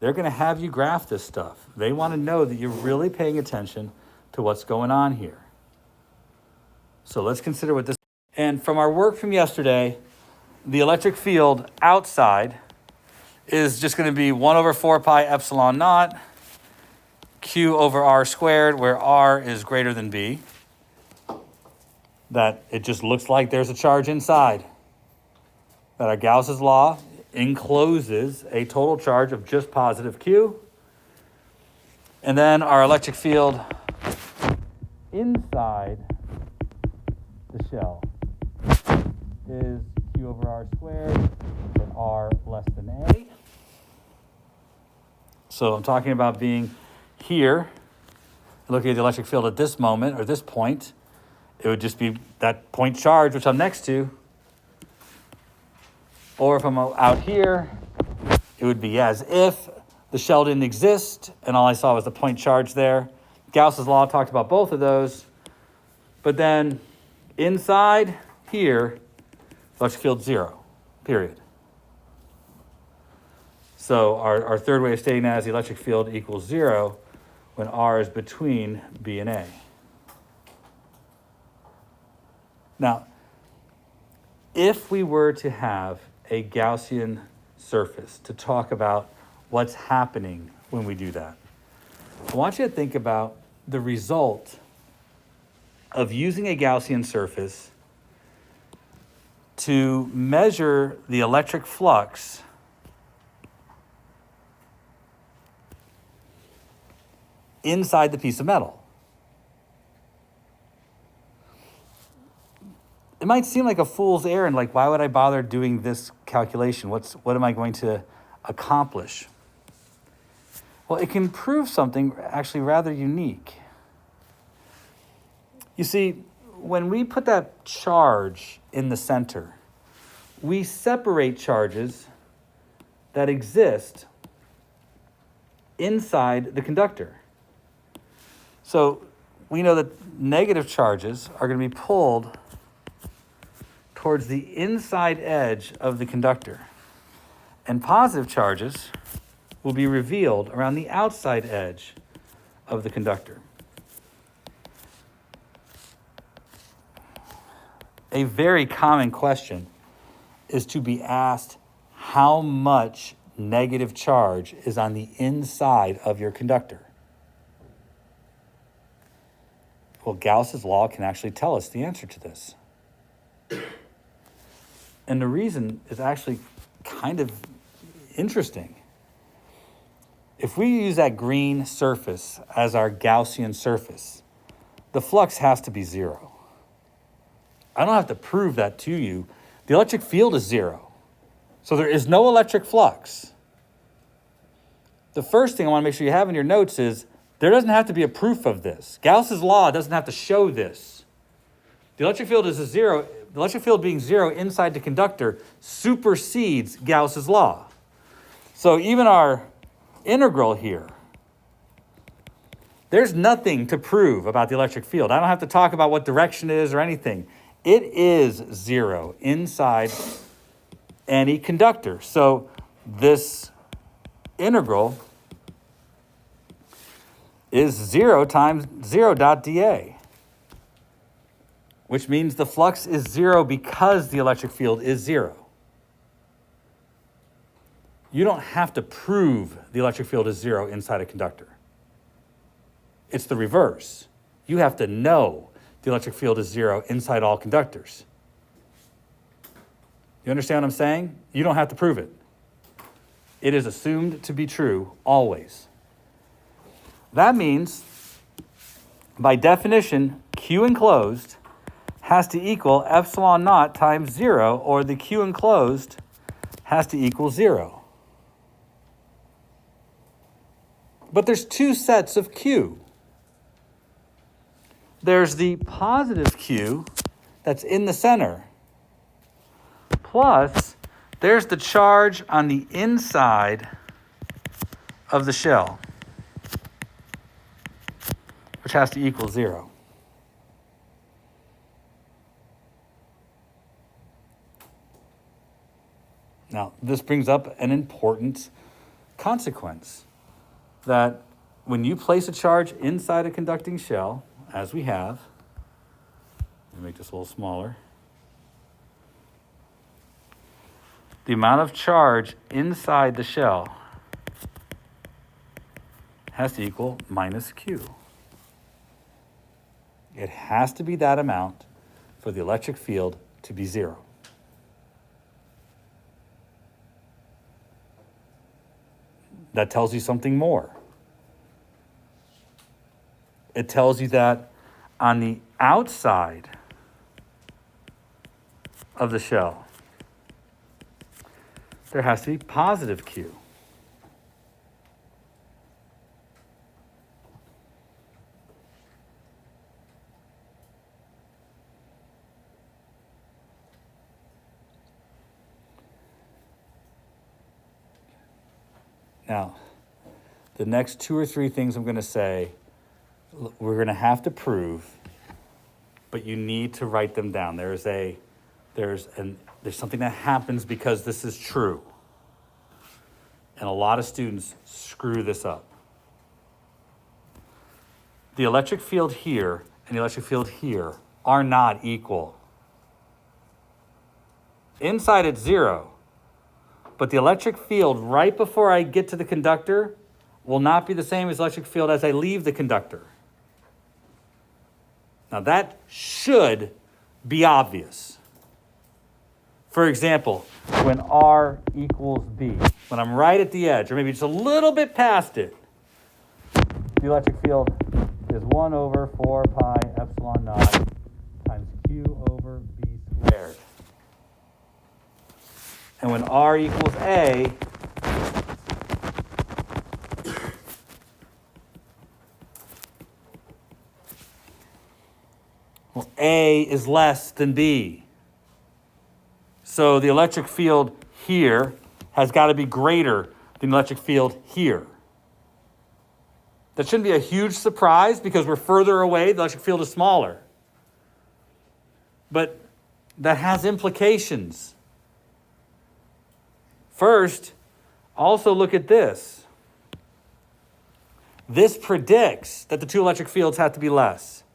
they're going to have you graph this stuff. They want to know that you're really paying attention to what's going on here. So let's consider what this, and from our work from yesterday, the electric field outside is just going to be 1 over 4 pi epsilon naught Q over R squared, where R is greater than B. That it just looks like there's a charge inside. That our Gauss's law encloses a total charge of just positive Q. And then our electric field inside the shell is Q over R squared when R less than A. So I'm talking about being here, looking at the electric field at this moment or this point. It would just be that point charge, which I'm next to. Or if I'm out here, it would be as if the shell didn't exist and all I saw was the point charge there. Gauss's law talked about both of those. But then inside here, electric field 0, period. So our third way of stating that is the electric field equals 0 when R is between B and A. Now, if we were to have a Gaussian surface to talk about what's happening when we do that, I want you to think about the result of using a Gaussian surface to measure the electric flux inside the piece of metal. It might seem like a fool's errand, like why would I bother doing this calculation? What am I going to accomplish? Well, it can prove something actually rather unique. You see, when we put that charge in the center, we separate charges that exist inside the conductor. So we know that negative charges are going to be pulled towards the inside edge of the conductor, and positive charges will be revealed around the outside edge of the conductor. A very common question is to be asked how much negative charge is on the inside of your conductor. Well, Gauss's law can actually tell us the answer to this. And the reason is actually kind of interesting. If we use that green surface as our Gaussian surface, the flux has to be 0. I don't have to prove that to you. The electric field is 0. So there is no electric flux. The first thing I want to make sure you have in your notes is there doesn't have to be a proof of this. Gauss's law doesn't have to show this. The electric field is a 0. The electric field being 0 inside the conductor supersedes Gauss's law. So even our integral here, there's nothing to prove about the electric field. I don't have to talk about what direction it is or anything. It is 0 inside any conductor. So this integral is 0 times 0 dot dA, which means the flux is 0 because the electric field is 0. You don't have to prove the electric field is 0 inside a conductor. It's the reverse. You have to know the electric field is 0 inside all conductors. You understand what I'm saying? You don't have to prove it. It is assumed to be true always. That means, by definition, Q enclosed has to equal epsilon naught times 0, or the Q enclosed has to equal 0. But there's two sets of Q. There's the positive Q that's in the center, plus there's the charge on the inside of the shell, which has to equal 0. Now, this brings up an important consequence that when you place a charge inside a conducting shell, as we have, let me make this a little smaller, the amount of charge inside the shell has to equal minus Q. It has to be that amount for the electric field to be zero. That tells you something more. It tells you that on the outside of the shell, there has to be positive Q. Now, the next 2 or 3 things I'm going to say, we're going to have to prove, but you need to write them down. There's something that happens because this is true. And a lot of students screw this up. The electric field here and the electric field here are not equal. Inside it's 0. But the electric field right before I get to the conductor will not be the same as electric field as I leave the conductor. Now that should be obvious. For example, when R equals B, when I'm right at the edge, or maybe just a little bit past it, the electric field is 1 over 4 pi epsilon naught times Q over B squared. And when R equals A, well, A is less than B. So the electric field here has got to be greater than the electric field here. That shouldn't be a huge surprise because we're further away, the electric field is smaller. But that has implications. First, also look at this. This predicts that the 2 electric fields have to be less.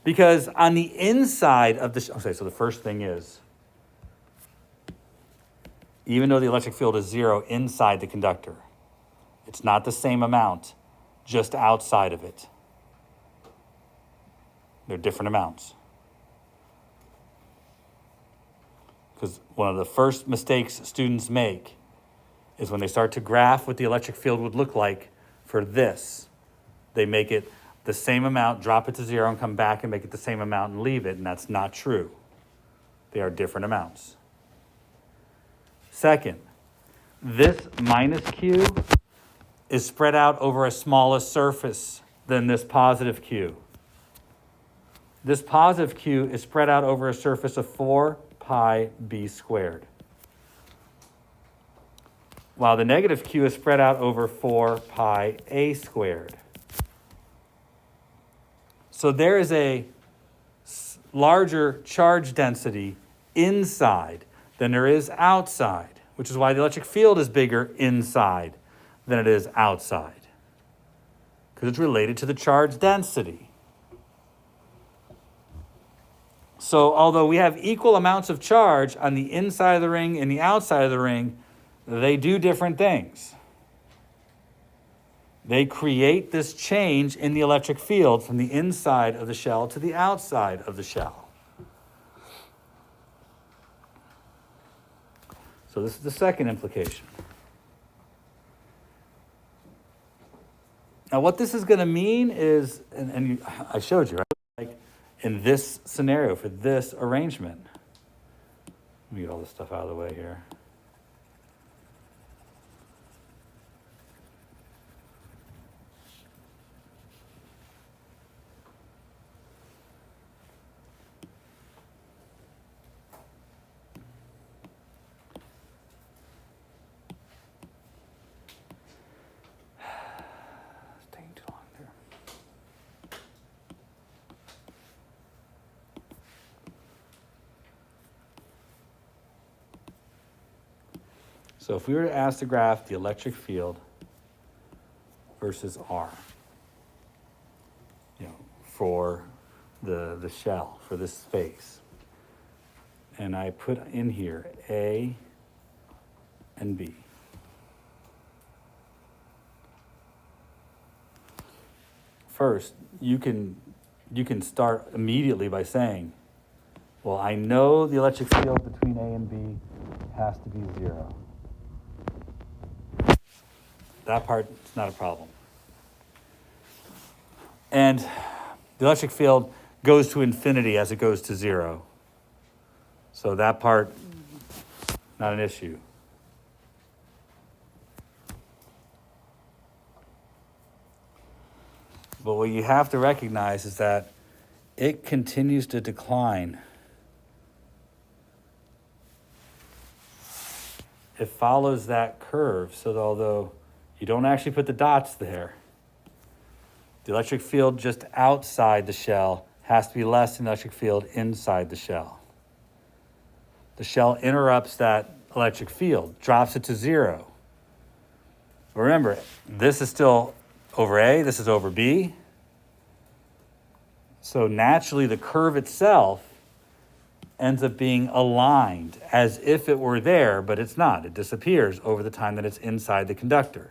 Because on the inside of the... Okay, so the first thing is, even though the electric field is 0 inside the conductor, it's not the same amount just outside of it. They're different amounts. Because one of the first mistakes students make is when they start to graph what the electric field would look like for this. They make it the same amount, drop it to 0, and come back and make it the same amount and leave it, and that's not true. They are different amounts. Second, this minus Q is spread out over a smaller surface than this positive Q. This positive Q is spread out over a surface of 4 pi b squared, while the negative Q is spread out over 4 pi a squared. So there is a larger charge density inside than there is outside, which is why the electric field is bigger inside than it is outside, because it's related to the charge density. So although we have equal amounts of charge on the inside of the ring and the outside of the ring, they do different things. They create this change in the electric field from the inside of the shell to the outside of the shell. So this is the second implication. Now what this is going to mean is, I showed you, right? Like in this scenario, for this arrangement. Let me get all this stuff out of the way here. So if we were to ask to graph the electric field versus R, for the shell, for this space, and I put in here A and B. First, you can start immediately by saying, well, I know the electric field between A and B has to be 0. That part is not a problem. And the electric field goes to infinity as it goes to 0. So that part, not an issue. But what you have to recognize is that it continues to decline. It follows that curve, so that although you don't actually put the dots there, the electric field just outside the shell has to be less than the electric field inside the shell. The shell interrupts that electric field, drops it to 0. Remember, this is still over A, this is over B. So naturally, the curve itself ends up being aligned as if it were there, but it's not. It disappears over the time that it's inside the conductor.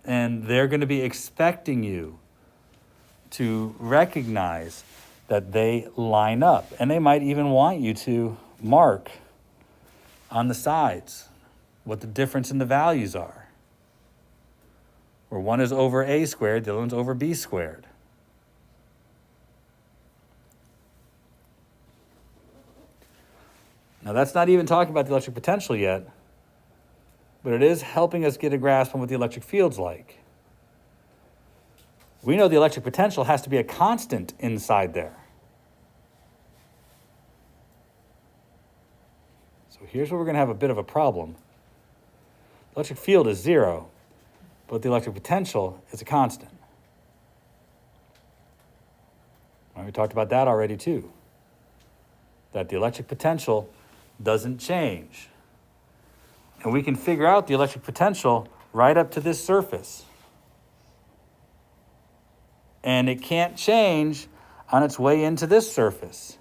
And they're going to be expecting you to recognize that they line up. And they might even want you to mark on the sides what the difference in the values are. Where one is over A squared, the other one's over B squared. Now that's not even talking about the electric potential yet, but it is helping us get a grasp on what the electric field's like. We know the electric potential has to be a constant inside there. So here's where we're going to have a bit of a problem. The electric field is 0, but the electric potential is a constant. Well, we talked about that already too, that the electric potential doesn't change. And we can figure out the electric potential right up to this surface. And it can't change on its way into this surface.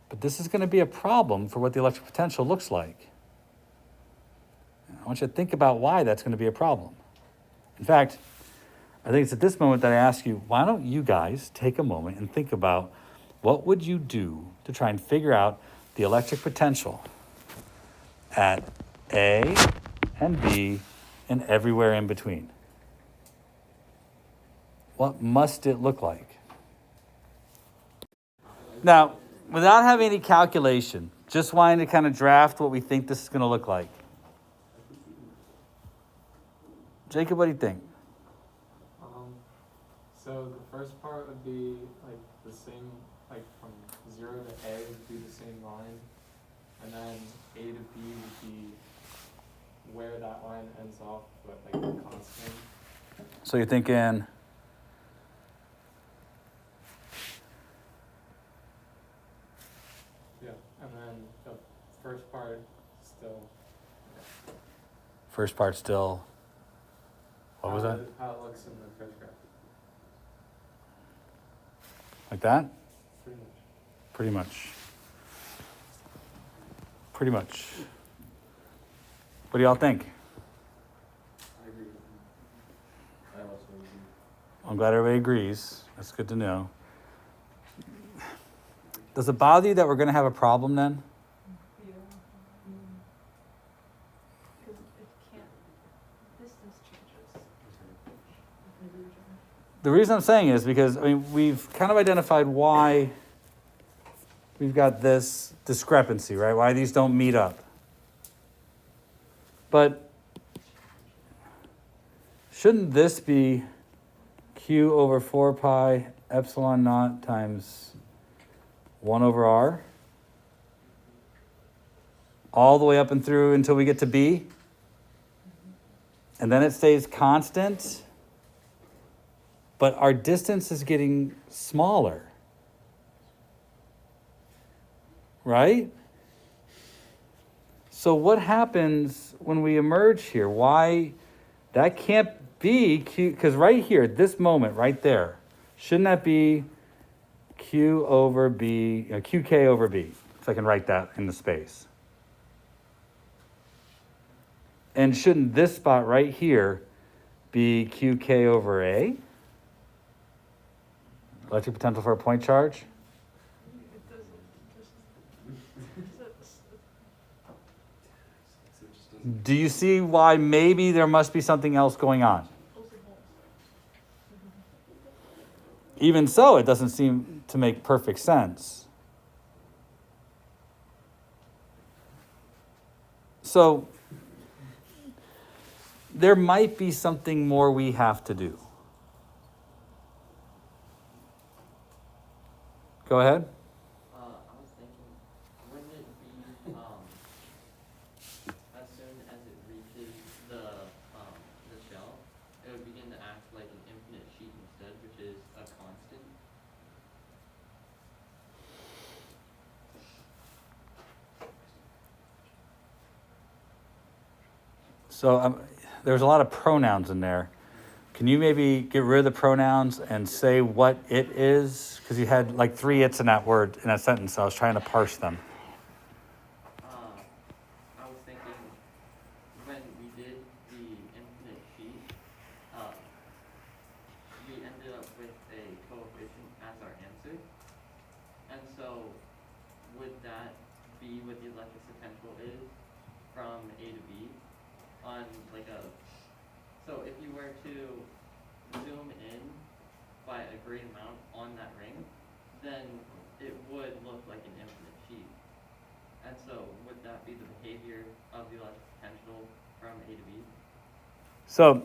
But this is going to be a problem for what the electric potential looks like. I want you to think about why that's going to be a problem. In fact, I think it's at this moment that I ask you, why don't you guys take a moment and think about what would you do to try and figure out the electric potential at A and B and everywhere in between? What must it look like? Now, without having any calculation, just wanting to kind of draft what we think this is going to look like. Jacob, what do you think? So the first part would be like the same, like from 0 to A would be the same line, and then A to B would be where that line ends off, but like a constant. So you're thinking, yeah, and then the first part still. first part still, what was that? How it looks in the first graph. Like that? Pretty much. Pretty much. Pretty much. What do y'all think? I agree with you. I also agree. I'm glad everybody agrees. That's good to know. Does it bother you that we're going to have a problem then? Yeah. Because it can't, distance changes. The reason I'm saying is because we've kind of identified why we've got this discrepancy, right? Why these don't meet up. But shouldn't this be Q over 4 pi epsilon naught times 1 over R? All the way up and through until we get to B? And then it stays constant? but our distance is getting smaller. Right? So what happens when we emerge here? Why? That can't be Q, because right here, at this moment, right there, shouldn't that be Q over B, QK over B? So I can write that in the space. And shouldn't this spot right here be QK over A? Electric potential for a point charge? It doesn't, Do you see why maybe there must be something else going on? Even so, it doesn't seem to make perfect sense. So, there might be something more we have to do. Go ahead. I was thinking, wouldn't it be, as soon as it reaches the shell, it would begin to act like an infinite sheet instead, which is a constant? So there's a lot of pronouns in there. Can you maybe get rid of the pronouns and say what it is? Because you had like 3 it's in that word, in that sentence. So I was trying to parse them. I was thinking, when we did the infinite sheet, we ended up with a coefficient as our answer. And so, would that be what the electric potential is from A to B on like a... So if you were to zoom in by a great amount on that ring, then it would look like an infinite sheet. And so would that be the behavior of the electric potential from A to B? So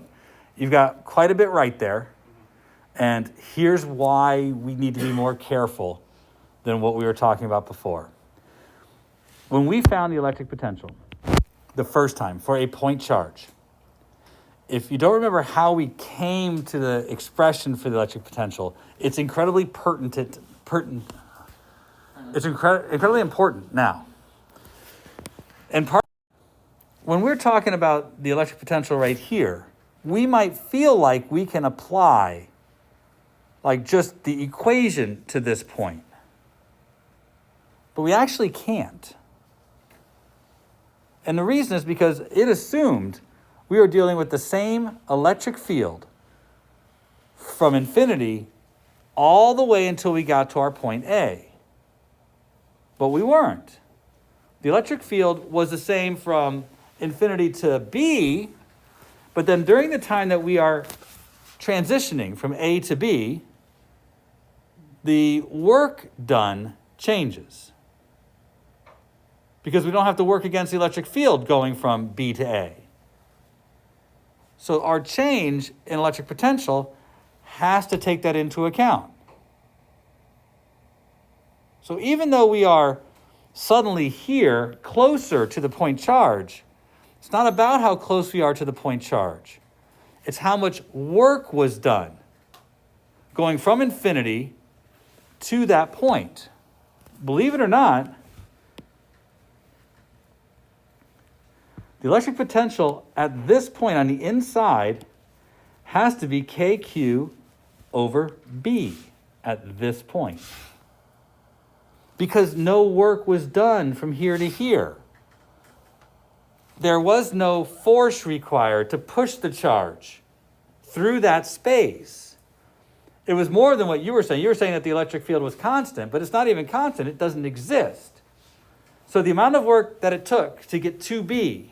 you've got quite a bit right there. And here's why we need to be more careful than what we were talking about before. When we found the electric potential the first time for a point charge, if you don't remember how we came to the expression for the electric potential, it's incredibly it's incredibly important now. And when we're talking about the electric potential right here, we might feel like we can apply like just the equation to this point. But we actually can't. And the reason is because it assumed we were dealing with the same electric field from infinity all the way until we got to our point A. But we weren't. The electric field was the same from infinity to B, but then during the time that we are transitioning from A to B, the work done changes. Because we don't have to work against the electric field going from B to A. So our change in electric potential has to take that into account. So even though we are suddenly here closer to the point charge, it's not about how close we are to the point charge. It's how much work was done going from infinity to that point. Believe it or not, the electric potential at this point on the inside has to be KQ over B at this point. Because no work was done from here to here. There was no force required to push the charge through that space. It was more than what you were saying. You were saying that the electric field was constant, but it's not even constant. It doesn't exist. So the amount of work that it took to get to B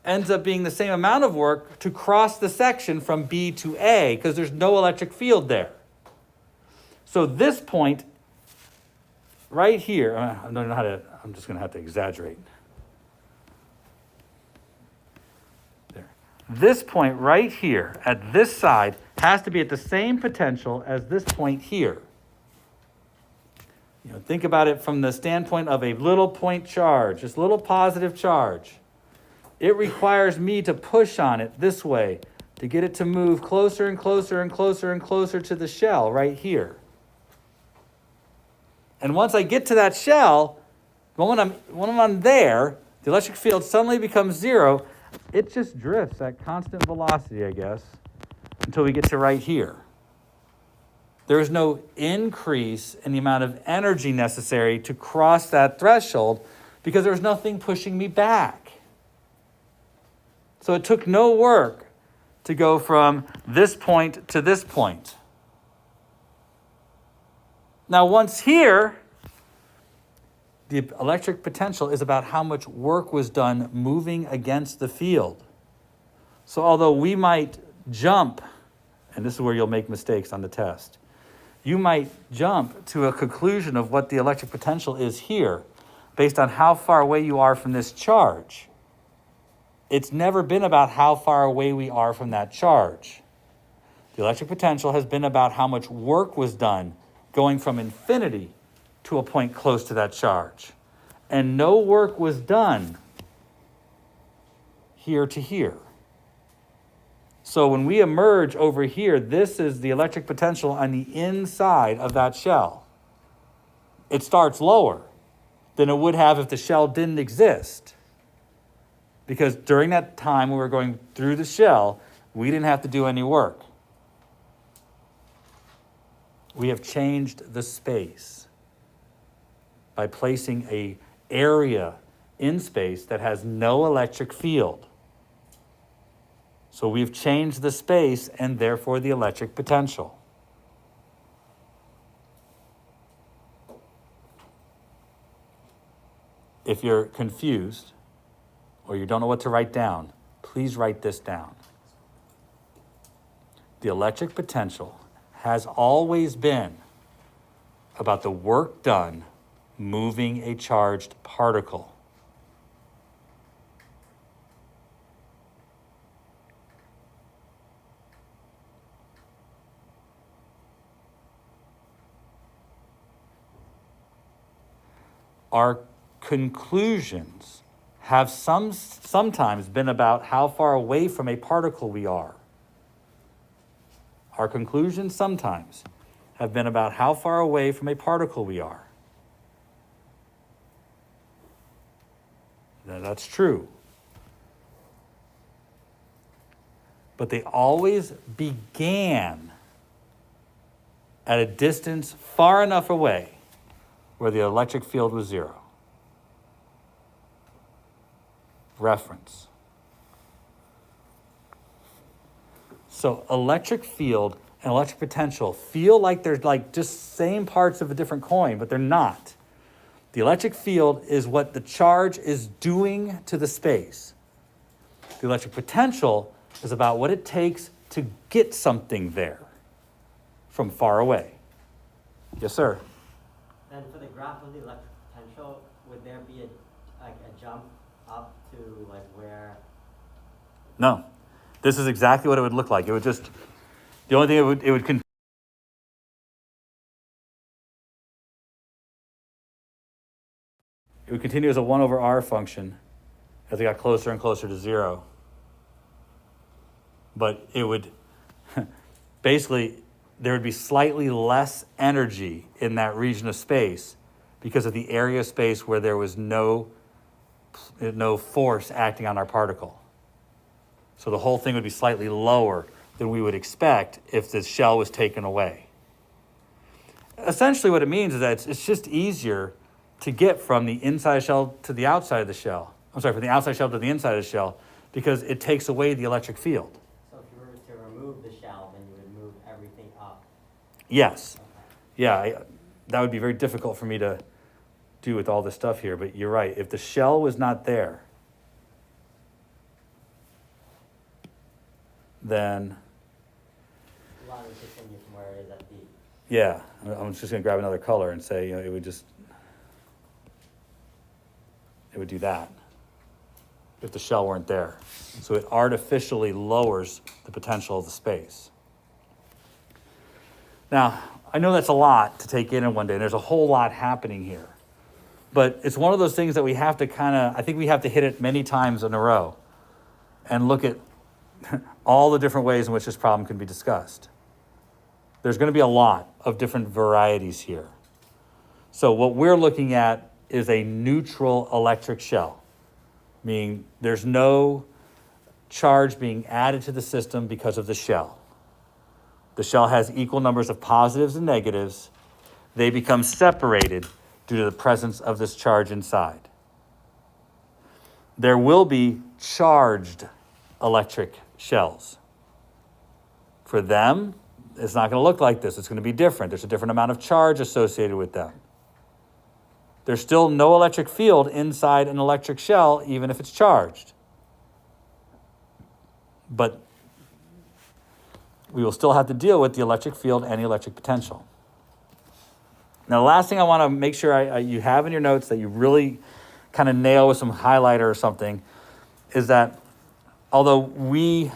ends up being the same amount of work to cross the section from B to A, because there's no electric field there. So this point right here, I don't know how to, I'm just going to have to exaggerate. There. This point right here at this side has to be at the same potential as this point here. You know, think about it from the standpoint of a little point charge, this little positive charge. It requires me to push on it this way to get it to move closer and closer and closer and closer to the shell right here. And once I get to that shell, when I'm there, the electric field suddenly becomes zero. It just drifts at constant velocity, I guess, until we get to right here. There is no increase in the amount of energy necessary to cross that threshold because there's nothing pushing me back. So it took no work to go from this point to this point. Now, once here, the electric potential is about how much work was done moving against the field. So although we might jump, and this is where you'll make mistakes on the test, you might jump to a conclusion of what the electric potential is here based on how far away you are from this charge. It's never been about how far away we are from that charge. The electric potential has been about how much work was done going from infinity to a point close to that charge. And no work was done here to here. So when we emerge over here, this is the electric potential on the inside of that shell. It starts lower than it would have if the shell didn't exist. Because during that time when we were going through the shell, we didn't have to do any work. We have changed the space by placing an area in space that has no electric field. So we've changed the space and therefore the electric potential. If you're confused or you don't know what to write down, please write this down. The electric potential has always been about the work done moving a charged particle. Our conclusions have sometimes been about how far away from a particle we are. Our conclusions sometimes have been about how far away from a particle we are. Now, that's true. But they always began at a distance far enough away where the electric field was zero. Reference. So electric field and electric potential feel like they're like just same parts of a different coin, but they're not. The electric field is what the charge is doing to the space. The electric potential is about what it takes to get something there from far away. Yes, sir? And for the graph of the electric potential, would there be a jump up to like where? No. This is exactly what it would look like. It would just, the only thing it would continue. It would continue as a 1 over r function as it got closer and closer to zero. But it would, basically, there would be slightly less energy in that region of space because of the area of space where there was no force acting on our particle. So the whole thing would be slightly lower than we would expect if the shell was taken away. Essentially what it means is that it's just easier to get from the inside shell to the outside of the shell. I'm sorry, from the outside shell to the inside of the shell because it takes away the electric field. So if you were to remove the shell, then you would move everything up. Yes. Okay. Yeah, that would be very difficult for me to do with all this stuff here, but you're right. If the shell was not there, then You want to continue from where it is at B. yeah, I'm just going to grab another color and say, it would do that if the shell weren't there. So it artificially lowers the potential of the space. Now, I know that's a lot to take in one day, and there's a whole lot happening here. But it's one of those things that we have to I think we have to hit it many times in a row and look at all the different ways in which this problem can be discussed. There's going to be a lot of different varieties here. So what we're looking at is a neutral electric shell, meaning there's no charge being added to the system because of the shell. The shell has equal numbers of positives and negatives. They become separated due to the presence of this charge inside. There will be charged electric shells. For them, it's not going to look like this. It's going to be different. There's a different amount of charge associated with them. There's still no electric field inside an electric shell, even if it's charged. But we will still have to deal with the electric field and the electric potential. Now, the last thing I want to make sure you have in your notes that you really kind of nail with some highlighter or something is that although we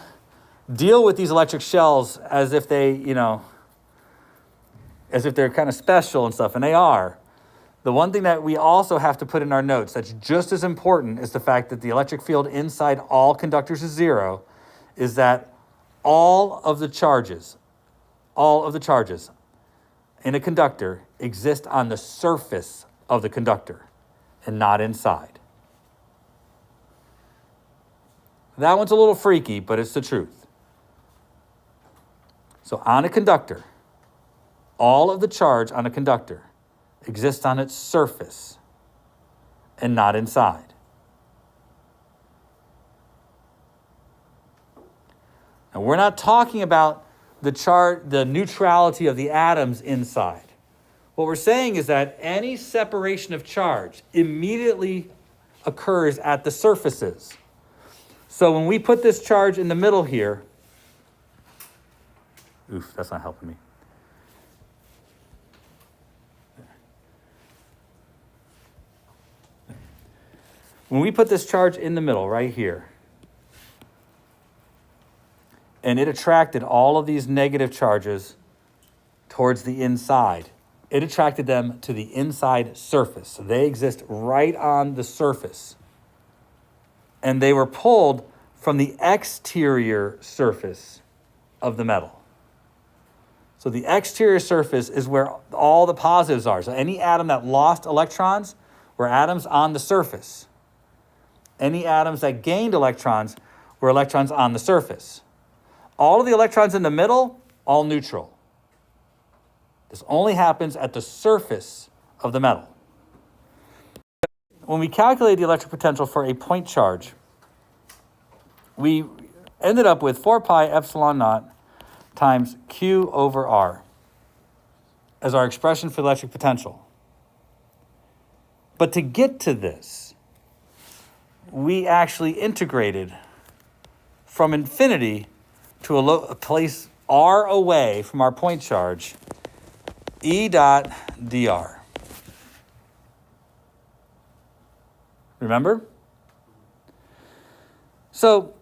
deal with these electric shells as if they, as if they're kind of special and stuff, and they are, the one thing that we also have to put in our notes that's just as important is the fact that the electric field inside all conductors is zero, is that all of the charges in a conductor exist on the surface of the conductor and not inside. That one's a little freaky, but it's the truth. So on a conductor, all of the charge on a conductor exists on its surface and not inside. Now, we're not talking about the neutrality of the atoms inside. What we're saying is that any separation of charge immediately occurs at the surfaces. So when we put this charge in the middle here, oof, that's not helping me. When we put this charge in the middle right here, and it attracted all of these negative charges towards the inside. It attracted them to the inside surface. So they exist right on the surface. And they were pulled from the exterior surface of the metal. So the exterior surface is where all the positives are. So any atom that lost electrons were atoms on the surface. Any atoms that gained electrons were electrons on the surface. All of the electrons in the middle, all neutral. This only happens at the surface of the metal. When we calculate the electric potential for a point charge, we ended up with 4 pi epsilon naught times Q over R as our expression for the electric potential. But to get to this, we actually integrated from infinity to a place r away from our point charge, E dot dr. Remember? So